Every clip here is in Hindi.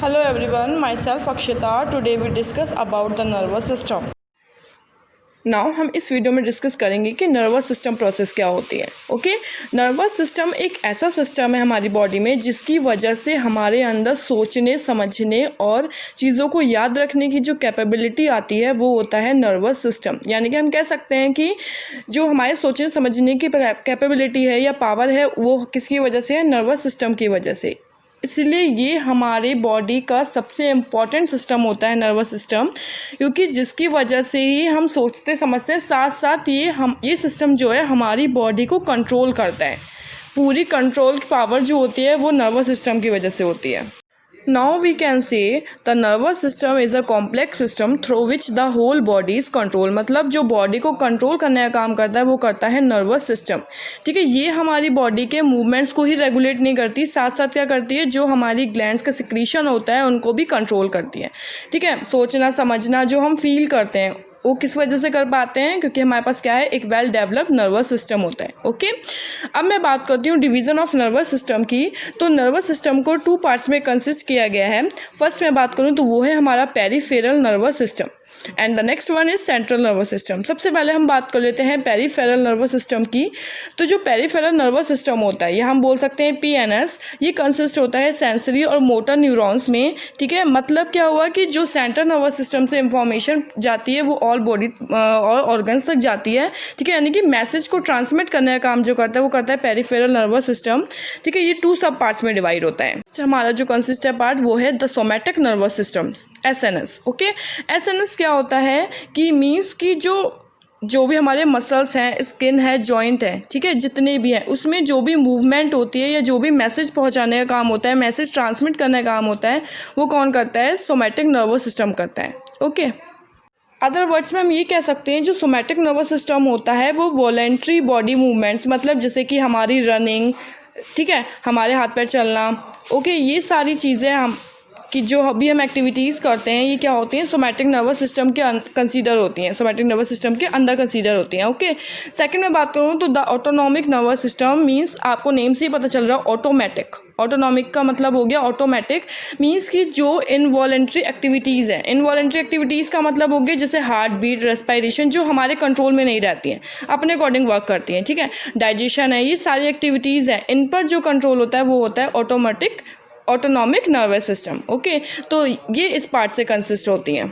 Hello everyone, myself Akshita. Today we discuss about the nervous system. Now हम इस वीडियो में डिस्कस करेंगे कि नर्वस सिस्टम प्रोसेस क्या होती है। ओके, नर्वस सिस्टम एक ऐसा सिस्टम है हमारी बॉडी में जिसकी वजह से हमारे अंदर सोचने, समझने और चीज़ों को याद रखने की जो कैपेबिलिटी आती है वो होता है नर्वस सिस्टम। यानी कि हम कह सकते हैं कि जो हमारे सोचने समझने की कैपेबिलिटी है या पावर है वो किसकी वजह से है? नर्वस सिस्टम की वजह से। इसलिए ये हमारे बॉडी का सबसे इम्पॉर्टेंट सिस्टम होता है नर्वस सिस्टम, क्योंकि जिसकी वजह से ही हम सोचते समझते हैं, साथ साथ ये सिस्टम जो है हमारी बॉडी को कंट्रोल करता है। पूरी कंट्रोल की पावर जो होती है वो नर्वस सिस्टम की वजह से होती है। Now we can say the nervous system is a complex system through which the whole body is control। मतलब जो बॉडी को कंट्रोल करने का काम करता है वो करता है नर्वस सिस्टम। ठीक है, ये हमारी बॉडी के मूवमेंट्स को ही रेगुलेट नहीं करती, साथ साथ क्या करती है, जो हमारी ग्लैंड्स का सिक्रीशन होता है उनको भी कंट्रोल करती है। ठीक है, सोचना समझना जो हम फील करते हैं वो किस वजह से कर पाते हैं? क्योंकि हमारे पास क्या है, एक वेल डेवलप्ड नर्वस सिस्टम होता है। ओके, अब मैं बात करती हूँ डिवीज़न ऑफ नर्वस सिस्टम की। तो नर्वस सिस्टम को 2 पार्ट्स में कंसिस्ट किया गया है। फर्स्ट मैं बात करूँ तो वो है हमारा peripheral nervous system and the next one is central nervous system. सबसे पहले हम बात कर लेते हैं पेरिफेरल नर्वस सिस्टम की। तो जो पेरिफेरल नर्वस सिस्टम होता है, ये हम बोल सकते हैं PNS, ये कंसिस्ट होता है सेंसरी और मोटर न्यूरॉन्स में। ठीक है, मतलब क्या हुआ कि जो सेंट्रल नर्वस सिस्टम से इंफॉर्मेशन जाती है वो ऑल बॉडी और ऑर्गन्स तक जाती है। ठीक है, यानी कि मैसेज को ट्रांसमिट करने का काम जो करता है वो करता है पेरिफेरल नर्वस सिस्टम। ठीक है, ये 2 सब पार्ट्स में डिवाइड होता है। हमारा जो कंसिस्ट है पार्ट वो है the somatic nervous system, SNS। Okay, SNS क्या होता है कि मीन्स कि जो भी हमारे मसल्स हैं, स्किन है, जॉइंट है, ठीक है, जितने भी हैं उसमें जो भी मूवमेंट होती है या जो भी मैसेज पहुंचाने का काम होता है, मैसेज ट्रांसमिट करने का काम होता है, वो कौन करता है? सोमैटिक नर्वस सिस्टम करता है। ओके, अदर वर्ड्स में हम ये कह सकते हैं जो सोमैटिक नर्वस सिस्टम होता है वो वॉलेंट्री बॉडी मूवमेंट्स, मतलब जैसे कि हमारी रनिंग, ठीक है, हमारे हाथ पैर चलना, ओके, ये सारी चीज़ें हम कि जो अभी हम एक्टिविटीज़ करते हैं ये क्या होती हैं? सोमैटिक नर्वस सिस्टम के कंसीडर होती हैं, सोमैटिक नर्वस सिस्टम के अंदर कंसीडर होती हैं। ओके, सेकंड में बात करूँ तो the autonomic nervous system means, आपको नेम से ही पता चल रहा है ऑटोमेटिक। ऑटोनॉमिक का मतलब हो गया ऑटोमेटिक, मीन्स कि जो इनवॉलेंट्री एक्टिविटीज़ हैं, इनवॉलेंट्री एक्टिविटीज़ का मतलब हो गया जैसे हार्ट बीट, रेस्पिरेशन, जो हमारे कंट्रोल में नहीं रहती हैं, अपने अकॉर्डिंग वर्क करती हैं। ठीक है, डाइजेशन है, ये सारी एक्टिविटीज़ हैं, इन पर जो कंट्रोल होता है वो होता है ऑटोनॉमिक नर्वस सिस्टम। ओके, तो ये इस पार्ट से कंसिस्ट होती हैं।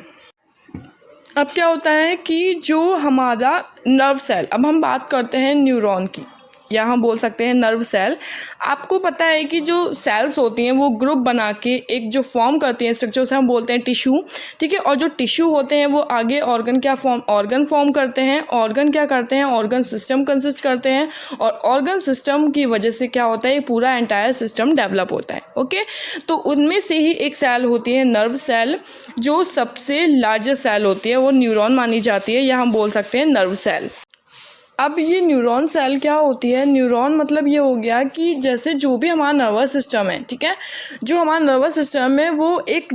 अब क्या होता है कि जो हमारा नर्व सेल, अब हम बात करते हैं न्यूरॉन की, या हम बोल सकते हैं नर्व सेल। आपको पता है कि जो सेल्स होती हैं वो ग्रुप बना के एक जो फॉर्म करती हैं स्ट्रक्चर, उसे हम बोलते हैं टिश्यू। ठीक है, और जो टिश्यू होते हैं वो आगे ऑर्गन फॉर्म करते हैं। ऑर्गन क्या करते हैं? ऑर्गन सिस्टम कंसिस्ट करते हैं, और ऑर्गन सिस्टम की वजह से क्या होता है, पूरा एंटायर सिस्टम डेवलप होता है। ओके, तो उनमें से ही एक सेल होती है नर्व सेल, जो सबसे लार्जेस्ट सेल होती है, वो न्यूरॉन मानी जाती है, या हम बोल सकते हैं नर्व सेल। अब ये न्यूरॉन सेल क्या होती है? न्यूरॉन मतलब ये हो गया कि जैसे जो भी हमारा नर्वस सिस्टम है, ठीक है, जो हमारा नर्वस सिस्टम है वो एक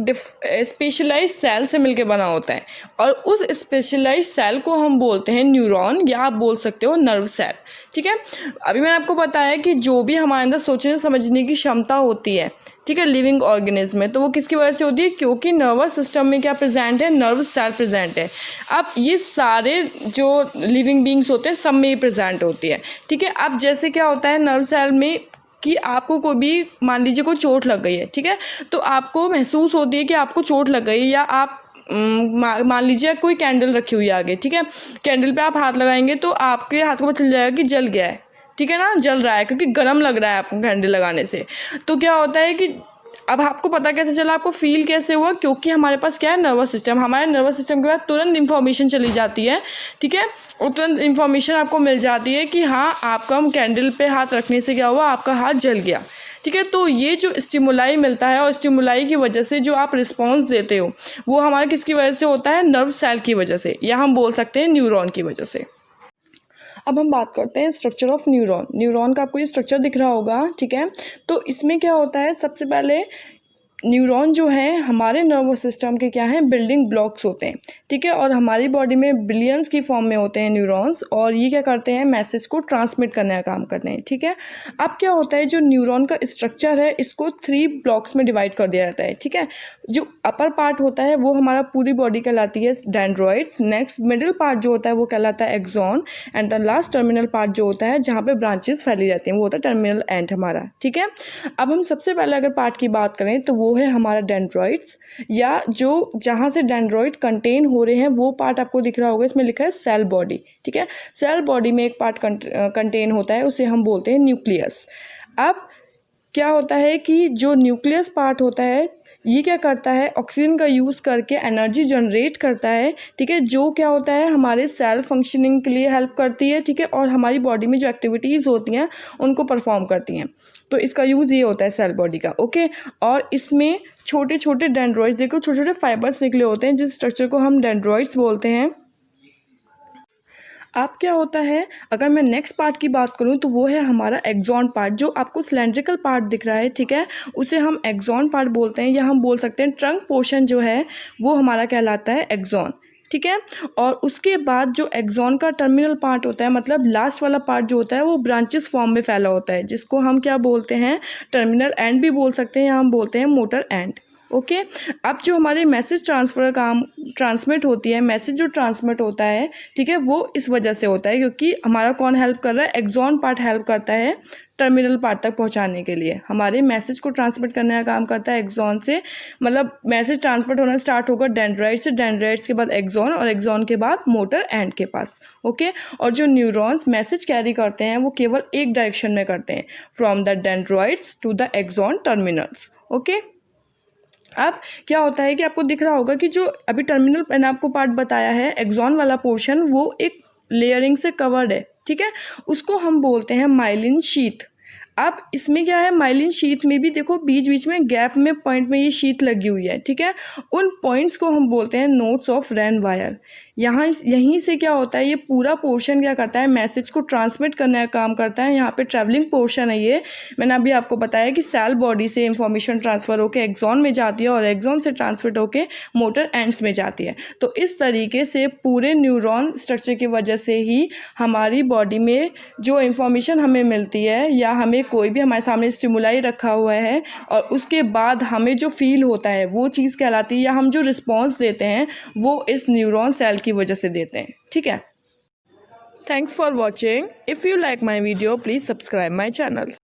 स्पेशलाइज सेल से मिलके बना होता है, और उस स्पेशलाइज सेल को हम बोलते हैं न्यूरॉन, या आप बोल सकते हो नर्व सेल। ठीक है, अभी मैंने आपको बताया कि जो भी हमारे अंदर सोचने समझने की क्षमता होती है, ठीक है, लिविंग ऑर्गेनिज्म में, तो वो किसकी वजह से होती है? क्योंकि नर्वस सिस्टम में क्या प्रेजेंट है? नर्व सेल प्रेजेंट है। अब ये सारे जो लिविंग बींग्स होते हैं सब में ये प्रेजेंट होती है। ठीक है, अब जैसे क्या होता है नर्व सेल में कि आपको कोई भी, मान लीजिए कोई चोट लग गई है, ठीक है, तो आपको महसूस होती है कि आपको चोट लग गई, या आप मान लीजिए कोई कैंडल रखी हुई है आगे, ठीक है, कैंडल पे आप हाथ लगाएंगे तो आपके हाथ को पता चल जाएगा कि जल गया है, ठीक है ना, जल रहा है, क्योंकि गर्म लग रहा है आपको कैंडल लगाने से। तो क्या होता है कि अब आपको पता कैसे चला, आपको फील कैसे हुआ? क्योंकि हमारे पास क्या है? Nervous system. हमारे नर्वस सिस्टम के बाद तुरंत इन्फॉर्मेशन चली जाती है, ठीक है, और तुरंत इन्फॉर्मेशन आपको मिल जाती है कि हाँ, आपका कैंडल पे हाथ रखने से क्या हुआ, आपका हाथ जल गया। ठीक है, तो ये जो स्टिमुलाई मिलता है, और स्टिमुलाई की वजह से जो आप रिस्पॉन्स देते हो वो हमारे किसकी वजह से होता है? नर्व सेल की वजह से, या हम बोल सकते हैं न्यूरॉन की वजह से। अब हम बात करते हैं स्ट्रक्चर ऑफ न्यूरॉन। न्यूरॉन का आपको ये स्ट्रक्चर दिख रहा होगा, ठीक है, तो इसमें क्या होता है? सबसे पहले न्यूरॉन जो हैं हमारे नर्वस सिस्टम के क्या हैं, बिल्डिंग ब्लॉक्स होते हैं, ठीक है। और हमारी बॉडी में बिलियंस की फॉर्म में होते हैं न्यूरॉन्स, और ये क्या करते हैं, मैसेज को ट्रांसमिट करने का काम करते हैं, ठीक है। अब क्या होता है, जो न्यूरॉन का स्ट्रक्चर है इसको 3 ब्लॉक्स में डिवाइड कर दिया जाता है, ठीक है। जो अपर पार्ट होता है वो हमारा पूरी बॉडी कहलाती है डेंड्रॉइड्स। नेक्स्ट मिडिल पार्ट जो होता है वो कहलाता है axon, and the last terminal part जो होता है जहाँ पे ब्रांचेस फैली रहती हैं वो होता है टर्मिनल एंड हमारा, ठीक है। अब हम सबसे पहले अगर पार्ट की बात करें तो वो है हमारा डेंड्रॉइड्स, या जो जहाँ से डेंड्रॉइड कंटेन हो रहे हैं वो पार्ट आपको दिख रहा होगा, इसमें लिखा है सेल बॉडी, ठीक है। सेल बॉडी में एक पार्ट कंटेन होता है, उसे हम बोलते हैं न्यूक्लियस। अब क्या होता है कि जो न्यूक्लियस पार्ट होता है ये क्या करता है, ऑक्सीजन का यूज़ करके एनर्जी जनरेट करता है, ठीक है, जो क्या होता है हमारे सेल फंक्शनिंग के लिए हेल्प करती है, ठीक है, और हमारी बॉडी में जो एक्टिविटीज़ होती हैं उनको परफॉर्म करती हैं। तो इसका यूज़ ये होता है सेल बॉडी का, ओके। और इसमें छोटे छोटे डेंड्रॉइड्स, देखो छोटे छोटे फाइबर्स निकले होते हैं जिस स्ट्रक्चर को हम डेंड्रॉइड्स बोलते हैं। अब क्या होता है, अगर मैं नेक्स्ट पार्ट की बात करूं तो वो है हमारा एक्सॉन पार्ट, जो आपको सिलेंड्रिकल पार्ट दिख रहा है, ठीक है, उसे हम एक्सॉन पार्ट बोलते हैं, या हम बोल सकते हैं ट्रंक पोर्शन जो है वो हमारा कहलाता है एक्सॉन, ठीक है। और उसके बाद जो एक्सॉन का टर्मिनल पार्ट होता है, मतलब लास्ट वाला पार्ट जो होता है वो ब्रांचेस फॉर्म में फैला होता है, जिसको हम क्या बोलते हैं, टर्मिनल एंड भी बोल सकते हैं, या हम बोलते हैं मोटर एंड, ओके। अब जो हमारे मैसेज ट्रांसफ़र काम ट्रांसमिट होती है, मैसेज जो ट्रांसमिट होता है, ठीक है, वो इस वजह से होता है क्योंकि हमारा कौन हेल्प कर रहा है, एक्सॉन पार्ट हेल्प करता है टर्मिनल पार्ट तक पहुंचाने के लिए। हमारे मैसेज को ट्रांसमिट करने का काम करता है एक्सॉन से, मतलब मैसेज ट्रांसमिट होना स्टार्ट होगा डेंड्राइट से, डेंड्राइट्स के बाद एक्सॉन, और एक्सॉन के बाद मोटर एंड के पास, ओके। और जो न्यूरॉन्स मैसेज कैरी करते हैं वो केवल एक डायरेक्शन में करते हैं, from the dendrites to the axon terminals, okay. अब क्या होता है कि आपको दिख रहा होगा कि जो अभी टर्मिनल मैंने आपको पार्ट बताया है, एक्सॉन वाला पोर्शन, वो एक लेयरिंग से कवर्ड है, ठीक है, उसको हम बोलते हैं माइलिन शीथ। अब इसमें क्या है, माइलिन शीथ में भी देखो बीच बीच में गैप में पॉइंट में ये शीथ लगी हुई है, ठीक है। उन पॉइंट्स को हम बोलते हैं नोड्स ऑफ रेन वायर। यहीं से क्या होता है, ये पूरा पोर्शन क्या करता है, मैसेज को ट्रांसमिट करने का काम करता है। यहाँ पे ट्रैवलिंग पोर्शन है, ये मैंने अभी आपको बताया कि सेल बॉडी से इंफॉर्मेशन ट्रांसफ़र होकर एक्सॉन में जाती है, और एक्सॉन से ट्रांसफर होकर मोटर एंड्स में जाती है। तो इस तरीके से पूरे न्यूरॉन स्ट्रक्चर की वजह से ही हमारी बॉडी में जो इंफॉर्मेशन हमें मिलती है, या हमें कोई भी हमारे सामने स्टिमुलाई रखा हुआ है और उसके बाद हमें जो फील होता है वो चीज़ कहलाती है, या हम जो रिस्पॉन्स देते हैं वो इस न्यूरॉन सेल की वजह से देते हैं, ठीक है। Thanks for watching. If you like my video please subscribe my channel.